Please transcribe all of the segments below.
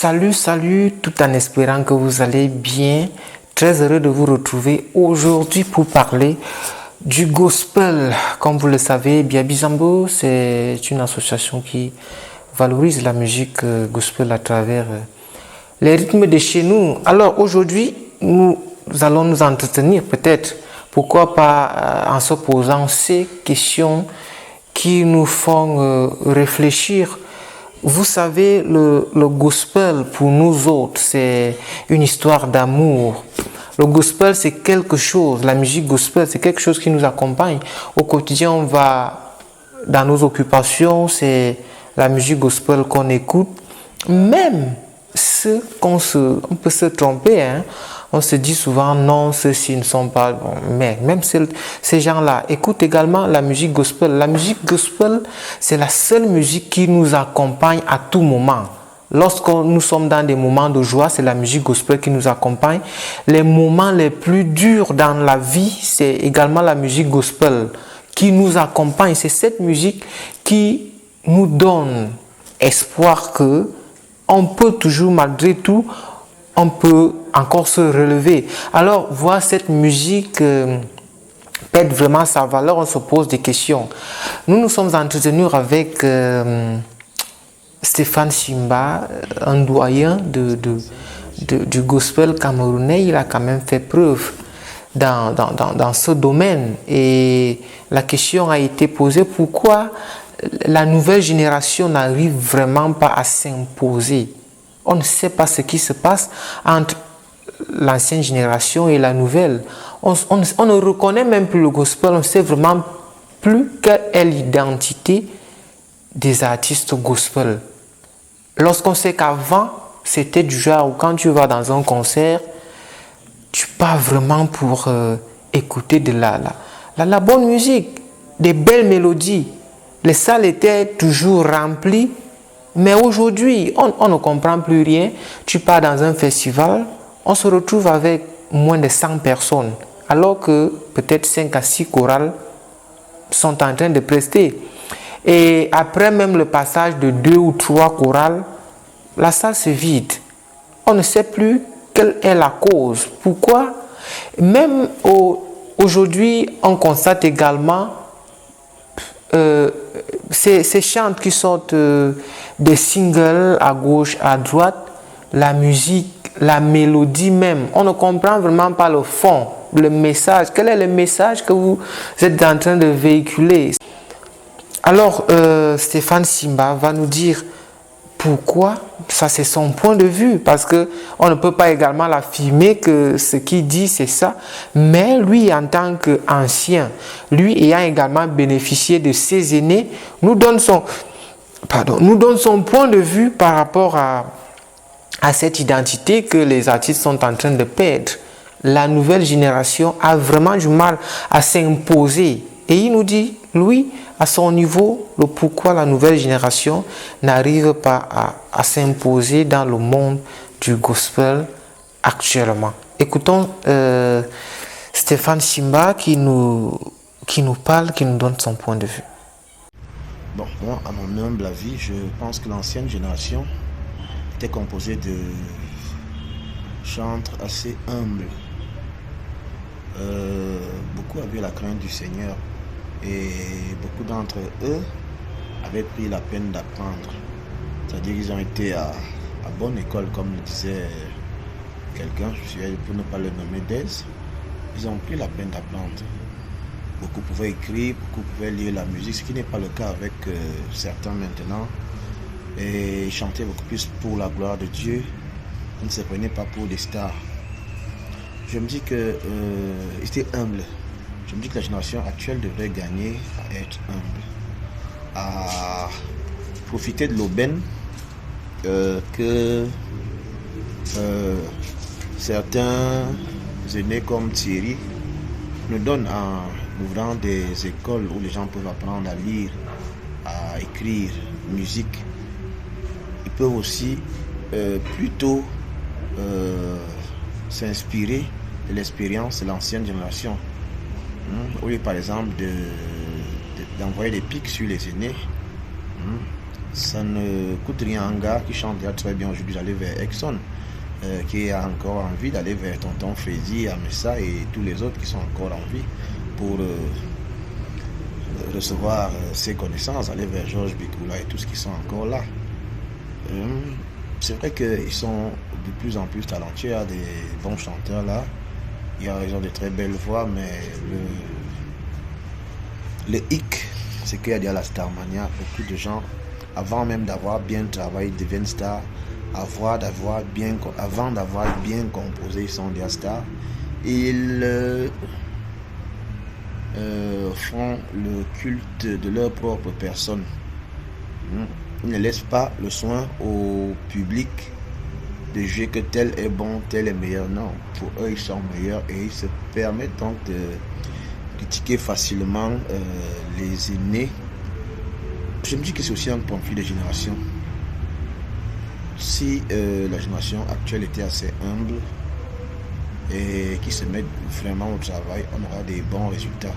Salut, tout en espérant que vous allez bien. Très heureux de vous retrouver aujourd'hui pour parler du gospel. Comme vous le savez, Biabi Zambo, c'est une association qui valorise la musique gospel à travers les rythmes de chez nous. Alors aujourd'hui, nous allons nous entretenir peut-être, pourquoi pas en se posant ces questions qui nous font réfléchir. Vous savez, le gospel pour nous autres, c'est une histoire d'amour. Le gospel, c'est quelque chose, la musique gospel, c'est quelque chose qui nous accompagne. Au quotidien, on va dans nos occupations, c'est la musique gospel qu'on écoute. Même on peut se tromper, hein. On se dit souvent non, ceux-ci ne sont pas bons. Mais même ces gens-là écoutent également la musique gospel. La musique gospel, c'est la seule musique qui nous accompagne à tout moment. Lorsque nous sommes dans des moments de joie, c'est la musique gospel qui nous accompagne. Les moments les plus durs dans la vie, c'est également la musique gospel qui nous accompagne. C'est cette musique qui nous donne espoir que on peut toujours, malgré tout, on peut encore se relever. Alors, voir cette musique perd vraiment sa valeur, on se pose des questions. Nous nous sommes entretenus avec Stéphane Simba, un doyen du gospel camerounais. Il a quand même fait preuve dans ce domaine. Et la question a été posée, pourquoi la nouvelle génération n'arrive vraiment pas à s'imposer? On ne sait pas ce qui se passe entre l'ancienne génération et la nouvelle. On ne reconnaît même plus le gospel, on ne sait vraiment plus quelle est l'identité des artistes gospel. Lorsqu'on sait qu'avant, c'était du genre où quand tu vas dans un concert, tu pars vraiment pour écouter de la bonne musique, des belles mélodies. Les salles étaient toujours remplies, mais aujourd'hui, on ne comprend plus rien. Tu pars dans un festival, on se retrouve avec moins de 100 personnes, alors que peut-être 5 à 6 chorales sont en train de prester. Et après même le passage de 2 ou 3 chorales, la salle se vide. On ne sait plus quelle est la cause. Pourquoi? Même aujourd'hui, on constate également ces chants qui sortent des singles à gauche, à droite, la musique, la mélodie même. On ne comprend vraiment pas le fond, le message. Quel est le message que vous êtes en train de véhiculer? Alors, Stéphane Simba va nous dire pourquoi. Ça, c'est son point de vue, parce qu'on ne peut pas également l'affirmer que ce qu'il dit, c'est ça. Mais lui, en tant qu'ancien, lui ayant également bénéficié de ses aînés, nous donne son point de vue par rapport à cette identité que les artistes sont en train de perdre. La nouvelle génération a vraiment du mal à s'imposer. Et il nous dit, lui, à son niveau, le pourquoi la nouvelle génération n'arrive pas à s'imposer dans le monde du gospel actuellement. Écoutons Stéphane Simba qui nous parle, qui nous donne son point de vue. Bon, moi, à mon humble avis, je pense que l'ancienne génération était composée de chantres assez humbles. Beaucoup avaient la crainte du Seigneur. Et beaucoup d'entre eux avaient pris la peine d'apprendre. C'est-à-dire qu'ils ont été à bonne école, comme le disait quelqu'un, pour ne pas le nommer d'aise. Ils ont pris la peine d'apprendre. Beaucoup pouvaient écrire, beaucoup pouvaient lire la musique, ce qui n'est pas le cas avec certains maintenant. Et ils chantaient beaucoup plus pour la gloire de Dieu. Ils ne se prenaient pas pour des stars. Je me dis qu'ils étaient humbles. Je me dis que la génération actuelle devrait gagner à être humble, à profiter de l'aubaine que certains aînés comme Thierry nous donnent en ouvrant des écoles où les gens peuvent apprendre à lire, à écrire, musique. Ils peuvent aussi plutôt s'inspirer de l'expérience de l'ancienne génération. Au lieu par exemple d'envoyer des pics sur les aînés, Ça ne coûte rien à un gars qui chante déjà très bien aujourd'hui d'aller vers Exxon, qui a encore envie d'aller vers Tonton Freddy, Amessa et tous les autres qui sont encore en vie pour recevoir ses connaissances, aller vers Georges Bikoula et tous ceux qui sont encore là. C'est vrai qu'ils sont de plus en plus talentueux, il y a des bons chanteurs là, ils ont de très belles voix, mais le hic, c'est qu'il y a déjà la Starmania, beaucoup de gens, avant même d'avoir bien travaillé, deviennent stars, avant d'avoir bien composé, ils sont des stars. Ils font le culte de leur propre personne. Ils ne laissent pas le soin au public de juger que tel est bon, tel est meilleur. Non, pour eux, ils sont meilleurs et ils se permettent donc de critiquer facilement les aînés. Je me dis que c'est aussi un conflit de génération. Si la génération actuelle était assez humble et qui se met vraiment au travail, on aura des bons résultats.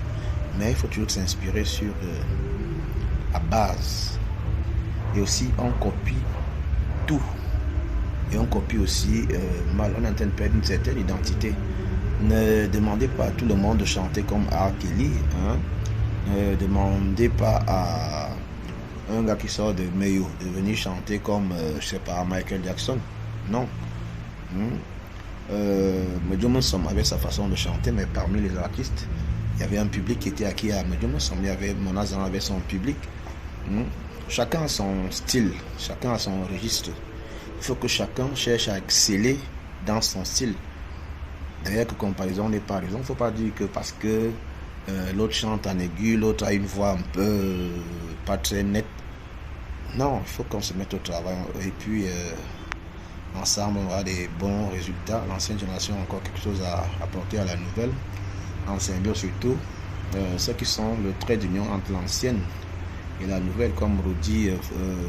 Mais il faut toujours s'inspirer sur la base. Et aussi, on copie tout. Et on copie aussi mal. On est en train de perdre une certaine identité. Ne demandez pas à tout le monde de chanter comme R. Kelly. Hein? Ne demandez pas à un gars qui sort de Mayo de venir chanter comme, je sais pas, Michael Jackson. Non. Medium Som avait sa façon de chanter, mais parmi les artistes, il y avait un public qui était acquis à Medium Som. Il y avait Monazan avait son public. Chacun a son style, chacun a son registre. Il faut que chacun cherche à exceller dans son style. D'ailleurs, que comparaison n'est pas raison. Il ne faut pas dire que parce que l'autre chante en aigu, l'autre a une voix un peu pas très nette. Non, il faut qu'on se mette au travail. Et puis, ensemble, on aura des bons résultats. L'ancienne génération a encore quelque chose à apporter à la nouvelle. En symbiose surtout, ceux qui sont le trait d'union entre l'ancienne et la nouvelle, comme Rudy,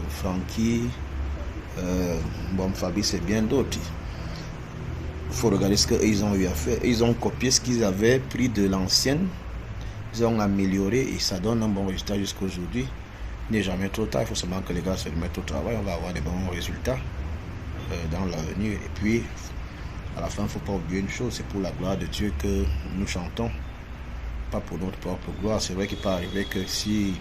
Frankie, Fabrice et bien d'autres. Il faut regarder ce qu'ils ont eu à faire. Ils ont copié ce qu'ils avaient pris de l'ancienne. Ils ont amélioré et ça donne un bon résultat jusqu'à aujourd'hui. Il n'est jamais trop tard. Il faut seulement que les gars se mettent au travail. On va avoir des bons résultats dans l'avenir. Et puis, à la fin, il ne faut pas oublier une chose. C'est pour la gloire de Dieu que nous chantons. Pas pour notre propre gloire. C'est vrai qu'il peut arriver que si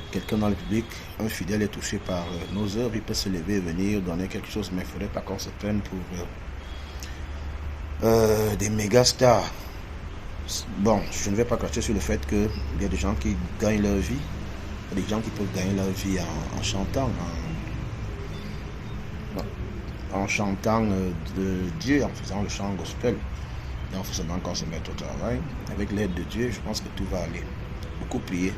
quelqu'un dans le public, un fidèle est touché par nos œuvres, il peut se lever et venir donner quelque chose, mais il ne faudrait pas qu'on se prenne pour des méga stars. Bon, je ne vais pas cracher sur le fait qu'il y a des gens qui gagnent leur vie, il y a des gens qui peuvent gagner leur vie en chantant, en chantant de Dieu, en faisant le chant gospel. Donc, il faut seulement qu'on se mette au travail. Avec l'aide de Dieu, je pense que tout va aller. Beaucoup prier.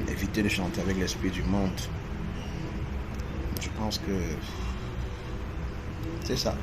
Éviter de chanter avec l'esprit du monde. Je pense que c'est ça.